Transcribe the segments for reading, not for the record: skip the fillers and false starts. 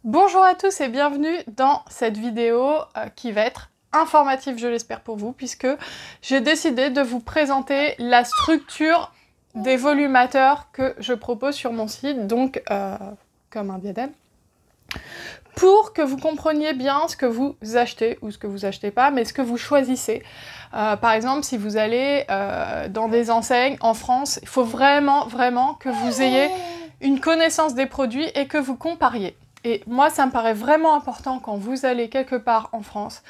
Bonjour à tous et bienvenue dans cette vidéo qui va être informative, je l'espère pour vous, puisque j'ai décidé de vous présenter la structure des volumateurs que je propose sur mon site, donc comme un diadème, pour que vous compreniez bien ce que vous achetez, ou ce que vous achetez pas, mais ce que vous choisissez. Par exemple, si vous allez dans des enseignes en France, il faut vraiment que vous ayez une connaissance des produits et que vous compariez. Et moi, ça me paraît vraiment important quand vous allez quelque part en France,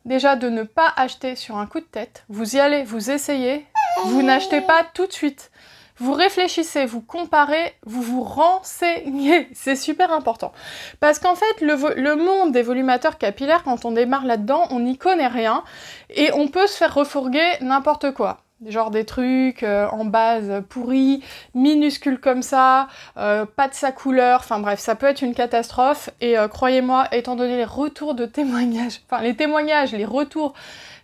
déjà de ne pas acheter sur un coup de tête. Vous y allez, vous essayez, vous n'achetez pas tout de suite. Vous réfléchissez, vous comparez, vous vous renseignez. C'est super important. Parce qu'en fait, le monde des volumateurs capillaires, quand on démarre là-dedans, on n'y connaît rien et on peut se faire refourguer n'importe quoi. Genre des trucs en base pourris, minuscules comme ça, pas de sa couleur, enfin bref, ça peut être une catastrophe. Et croyez-moi, étant donné les retours de témoignages, enfin les témoignages, les retours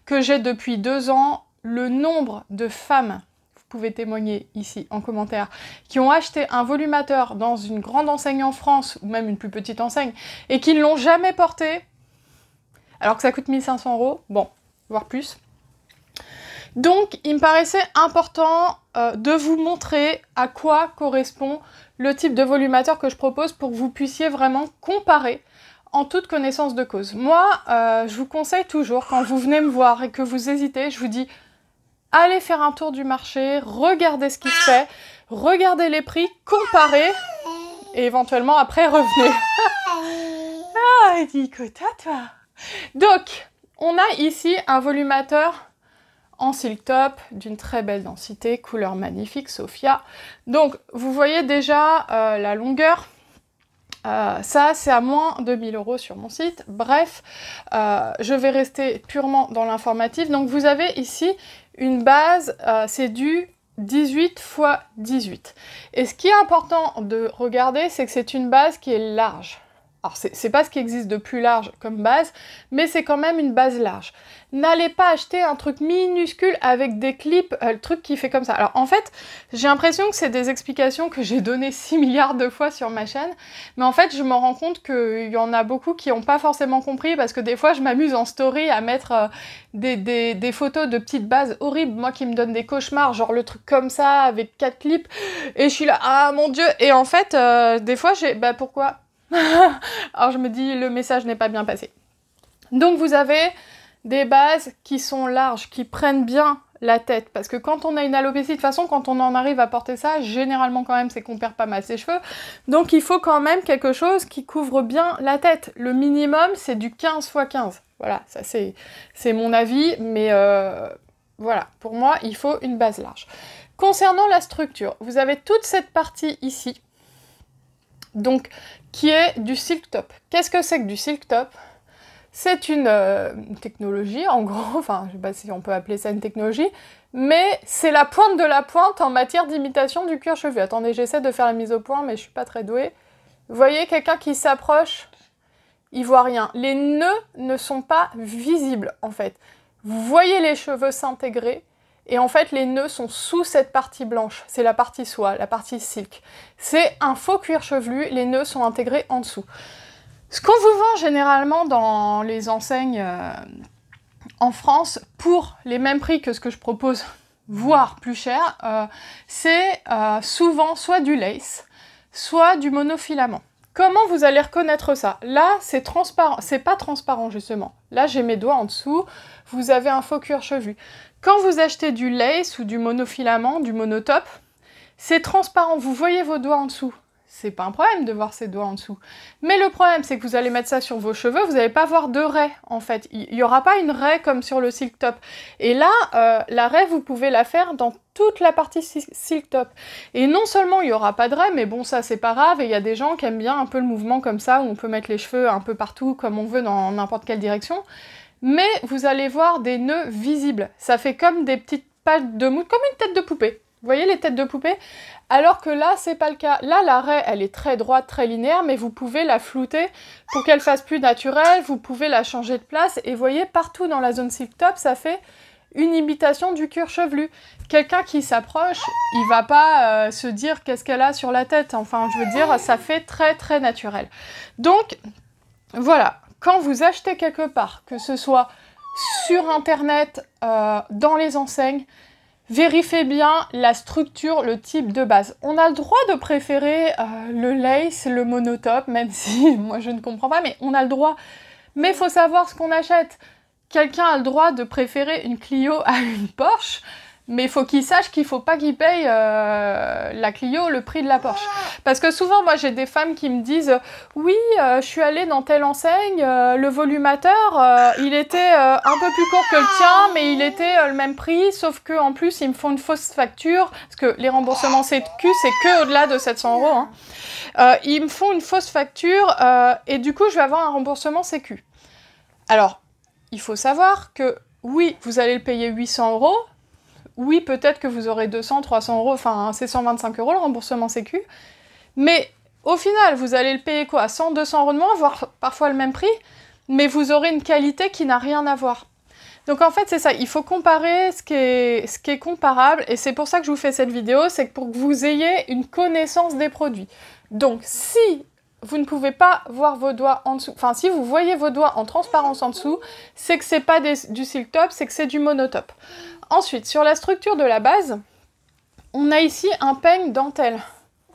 que j'ai depuis 2 ans, le nombre de femmes, vous pouvez témoigner ici en commentaire, qui ont acheté un volumateur dans une grande enseigne en France, ou même une plus petite enseigne, et qui ne l'ont jamais porté, alors que ça coûte 1 500 €, bon, voire plus. Donc, il me paraissait important de vous montrer à quoi correspond le type de volumateur que je propose pour que vous puissiez vraiment comparer en toute connaissance de cause. Moi, je vous conseille toujours, quand vous venez me voir et que vous hésitez, je vous dis, allez faire un tour du marché, regardez ce qui se fait, regardez les prix, comparez, et éventuellement après revenez. Ah, il dit, écoute, à toi. Donc, on a ici un volumateur en silk top, d'une très belle densité, couleur magnifique, Sophia. Donc, vous voyez déjà la longueur. Ça, c'est à moins de 1000 € sur mon site. Bref, je vais rester purement dans l'informatif. Donc, vous avez ici une base, c'est du 18 x 18. Et ce qui est important de regarder, c'est que c'est une base qui est large. Alors, c'est pas ce qui existe de plus large comme base, mais c'est quand même une base large. N'allez pas acheter un truc minuscule avec des clips, le truc qui fait comme ça. Alors, en fait, j'ai l'impression que c'est des explications que j'ai données 6 milliards de fois sur ma chaîne, mais en fait, je me rends compte qu'il y en a beaucoup qui n'ont pas forcément compris, parce que des fois, je m'amuse en story à mettre des photos de petites bases horribles, moi qui me donne des cauchemars, genre le truc comme ça, avec 4 clips, et je suis là, ah mon Dieu, et en fait, des fois, bah pourquoi ? Alors je me dis, le message n'est pas bien passé. Donc vous avez des bases qui sont larges, qui prennent bien la tête, parce que quand on a une alopécie, de toute façon, quand on en arrive à porter ça, généralement quand même, c'est qu'on perd pas mal ses cheveux, donc il faut quand même quelque chose qui couvre bien la tête. Le minimum, c'est du 15 x 15. Voilà, ça c'est mon avis, mais voilà, pour moi, il faut une base large. Concernant la structure, vous avez toute cette partie ici, donc qui est du silk top. Qu'est-ce que c'est que du silk top? C'est une technologie, en gros, enfin, je sais pas si on peut appeler ça une technologie, mais c'est la pointe de la pointe en matière d'imitation du cuir chevelu. Attendez, j'essaie de faire la mise au point, mais je suis pas très douée. Vous voyez, quelqu'un qui s'approche, il voit rien. Les nœuds ne sont pas visibles, en fait. Vous voyez les cheveux s'intégrer, et en fait, les nœuds sont sous cette partie blanche. C'est la partie soie, la partie silk. C'est un faux cuir chevelu, les nœuds sont intégrés en dessous. Ce qu'on vous vend généralement dans les enseignes en France, pour les mêmes prix que ce que je propose, voire plus cher, c'est souvent soit du lace, soit du monofilament. Comment vous allez reconnaître ça? Là, c'est transparent, c'est pas transparent justement. Là, j'ai mes doigts en dessous, vous avez un faux cuir chevelu. Quand vous achetez du lace ou du monofilament, du monotop, c'est transparent, vous voyez vos doigts en dessous. C'est pas un problème de voir ses doigts en dessous. Mais le problème, c'est que vous allez mettre ça sur vos cheveux, vous n'allez pas voir de raie, en fait. Il n'y aura pas une raie comme sur le silk top. Et là, la raie, vous pouvez la faire dans toute la partie silk top. Et non seulement il n'y aura pas de raie, mais bon, ça, c'est pas grave. Et il y a des gens qui aiment bien un peu le mouvement comme ça, où on peut mettre les cheveux un peu partout, comme on veut, dans n'importe quelle direction. Mais vous allez voir des nœuds visibles. Ça fait comme des petites pattes de mousse, comme une tête de poupée. Vous voyez les têtes de poupée? Alors que là, c'est pas le cas. Là, la raie, elle est très droite, très linéaire, mais vous pouvez la flouter pour qu'elle fasse plus naturelle, vous pouvez la changer de place, et vous voyez, partout dans la zone silk top, ça fait une imitation du cuir chevelu. Quelqu'un qui s'approche, il va pas se dire qu'est-ce qu'elle a sur la tête. Enfin, je veux dire, ça fait très très naturel. Donc, voilà. Quand vous achetez quelque part, que ce soit sur Internet, dans les enseignes, vérifiez bien la structure, le type de base. On a le droit de préférer le lace, le monotop, même si moi je ne comprends pas, mais on a le droit. Mais il faut savoir ce qu'on achète. Quelqu'un a le droit de préférer une Clio à une Porsche, mais il faut qu'il sache qu'il ne faut pas qu'il paye la Clio le prix de la Porsche. Parce que souvent, moi, j'ai des femmes qui me disent « Oui, je suis allée dans telle enseigne, le volumateur, il était un peu plus court que le tien, mais il était le même prix, sauf qu'en plus, ils me font une fausse facture. » Parce que les remboursements CQ, c'est que au-delà de 700 €. Hein. Ils me font une fausse facture et du coup, je vais avoir un remboursement CQ. Alors, il faut savoir que oui, vous allez le payer 800 €. Oui, peut-être que vous aurez 200, 300 €, enfin, c'est 125 € le remboursement Sécu. Mais au final, vous allez le payer quoi? 100, 200 € de moins, voire parfois le même prix, mais vous aurez une qualité qui n'a rien à voir. Donc en fait, c'est ça, il faut comparer ce qui est comparable, et c'est pour ça que je vous fais cette vidéo, c'est pour que vous ayez une connaissance des produits. Donc si vous ne pouvez pas voir vos doigts en dessous, enfin si vous voyez vos doigts en transparence en dessous, c'est que c'est pas du silk top, c'est que c'est du monotop. Ensuite, sur la structure de la base, on a ici un peigne dentelle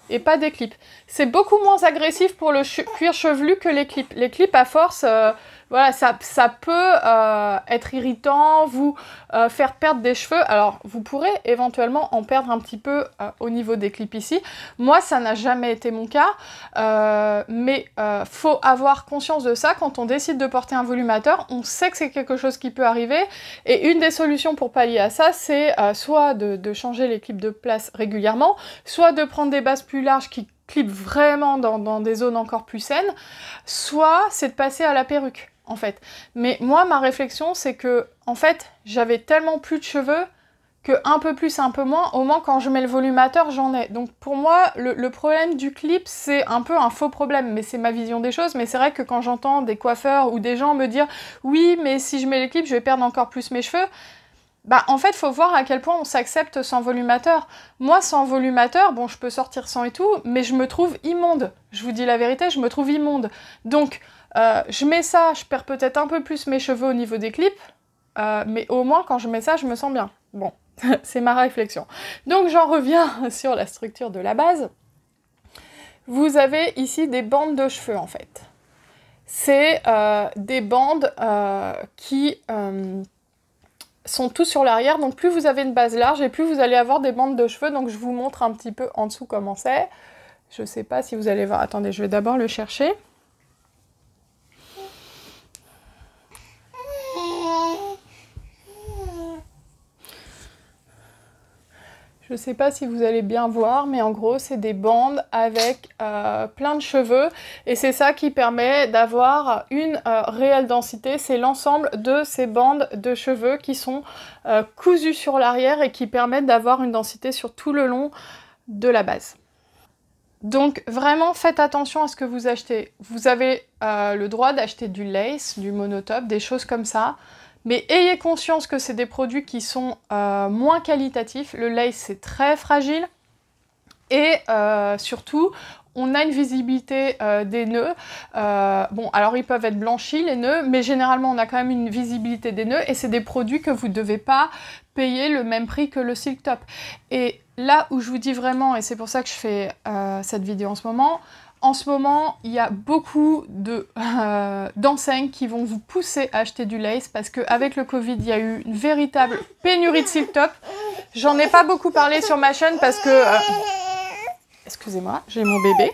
et pas des clips. C'est beaucoup moins agressif pour le cuir chevelu que les clips. Les clips, à force, voilà, ça peut être irritant, vous faire perdre des cheveux. Alors, vous pourrez éventuellement en perdre un petit peu au niveau des clips ici. Moi, ça n'a jamais été mon cas, mais faut avoir conscience de ça. Quand on décide de porter un volumateur, on sait que c'est quelque chose qui peut arriver. Et une des solutions pour pallier à ça, c'est soit de changer les clips de place régulièrement, soit de prendre des bases plus larges qui clipent vraiment dans des zones encore plus saines, soit c'est de passer à la perruque, en fait. Mais moi, ma réflexion, c'est que, en fait, j'avais tellement plus de cheveux que un peu plus, un peu moins, au moins quand je mets le volumateur, j'en ai. Donc pour moi, le problème du clip, c'est un peu un faux problème, mais c'est ma vision des choses. Mais c'est vrai que quand j'entends des coiffeurs ou des gens me dire « Oui, mais si je mets les clips, je vais perdre encore plus mes cheveux », bah en fait, faut voir à quel point on s'accepte sans volumateur. Moi, sans volumateur, bon, je peux sortir sans et tout, mais je me trouve immonde. Je vous dis la vérité, je me trouve immonde. Donc, je mets ça, je perds peut-être un peu plus mes cheveux au niveau des clips, mais au moins, quand je mets ça, je me sens bien. Bon, c'est ma réflexion. Donc, j'en reviens sur la structure de la base. Vous avez ici des bandes de cheveux, en fait. C'est des bandes qui sont tous sur l'arrière, donc plus vous avez une base large et plus vous allez avoir des bandes de cheveux. Donc je vous montre un petit peu en dessous comment c'est. Je sais pas si vous allez voir, attendez, je vais d'abord le chercher. Je sais pas si vous allez bien voir, mais en gros, c'est des bandes avec plein de cheveux. Et c'est ça qui permet d'avoir une réelle densité. C'est l'ensemble de ces bandes de cheveux qui sont cousues sur l'arrière et qui permettent d'avoir une densité sur tout le long de la base. Donc vraiment, faites attention à ce que vous achetez. Vous avez le droit d'acheter du lace, du monotop, des choses comme ça. Mais ayez conscience que c'est des produits qui sont moins qualitatifs. Le lace, c'est très fragile. Et surtout, on a une visibilité des nœuds. Bon, alors ils peuvent être blanchis, les nœuds, mais généralement, on a quand même une visibilité des nœuds. Et c'est des produits que vous ne devez pas payer le même prix que le silk top. Et là où je vous dis vraiment, et c'est pour ça que je fais cette vidéo en ce moment, il y a beaucoup d'enseignes qui vont vous pousser à acheter du lace parce qu'avec le Covid, il y a eu une véritable pénurie de silk top. J'en ai pas beaucoup parlé sur ma chaîne parce que... excusez-moi, j'ai mon bébé.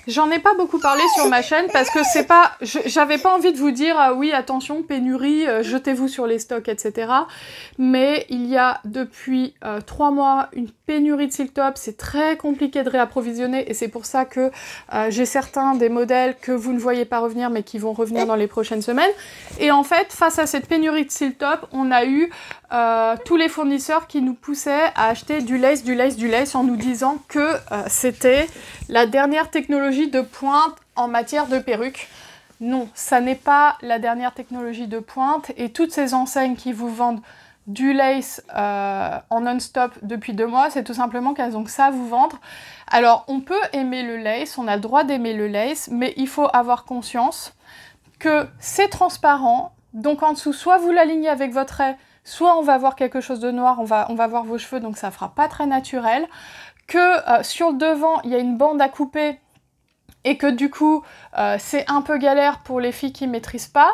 J'en ai pas beaucoup parlé sur ma chaîne parce que c'est pas... J'avais pas envie de vous dire « oui, attention, pénurie, jetez-vous sur les stocks, etc. » Mais il y a depuis 3 mois une pénurie de silk top, c'est très compliqué de réapprovisionner et c'est pour ça que j'ai certains des modèles que vous ne voyez pas revenir mais qui vont revenir dans les prochaines semaines. Et en fait, face à cette pénurie de silk top, on a eu tous les fournisseurs qui nous poussaient à acheter du lace en nous disant que c'était la dernière technologie de pointe en matière de perruque. Non, ça n'est pas la dernière technologie de pointe et toutes ces enseignes qui vous vendent du lace en non-stop depuis 2 mois, c'est tout simplement qu'elles ont que ça à vous vendre. Alors, on peut aimer le lace, on a le droit d'aimer le lace, mais il faut avoir conscience que c'est transparent. Donc en dessous, soit vous l'alignez avec votre raie, soit on va voir quelque chose de noir, on va voir vos cheveux, donc ça fera pas très naturel. Que sur le devant, il y a une bande à couper et que du coup, c'est un peu galère pour les filles qui maîtrisent pas.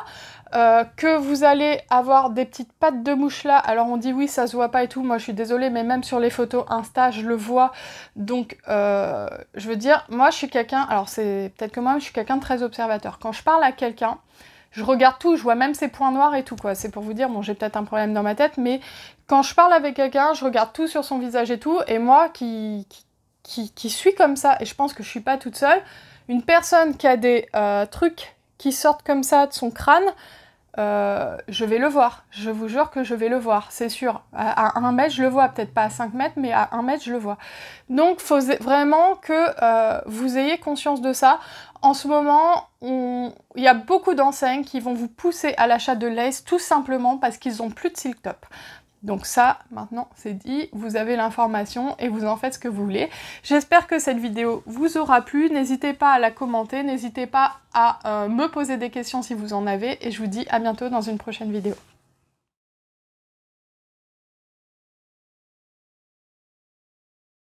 Que vous allez avoir des petites pattes de mouche là, alors on dit oui ça se voit pas et tout, moi je suis désolée mais même sur les photos Insta je le vois, donc je veux dire, moi je suis quelqu'un, alors c'est peut-être que moi je suis quelqu'un de très observateur, quand je parle à quelqu'un, je regarde tout, je vois même ses points noirs et tout quoi, c'est pour vous dire, bon j'ai peut-être un problème dans ma tête, mais quand je parle avec quelqu'un, je regarde tout sur son visage et tout, et moi qui suis comme ça, et je pense que je suis pas toute seule, une personne qui a des trucs qui sortent comme ça de son crâne, je vais le voir, je vous jure que je vais le voir, c'est sûr. À 1 mètre, je le vois, peut-être pas à 5 mètres, mais à 1 mètre, je le vois. Donc, il faut vraiment que vous ayez conscience de ça. En ce moment, il y a beaucoup d'enseignes qui vont vous pousser à l'achat de lace, tout simplement parce qu'ils n'ont plus de silk top. Donc ça, maintenant, c'est dit, vous avez l'information et vous en faites ce que vous voulez. J'espère que cette vidéo vous aura plu. N'hésitez pas à la commenter, n'hésitez pas à me poser des questions si vous en avez. Et je vous dis à bientôt dans une prochaine vidéo.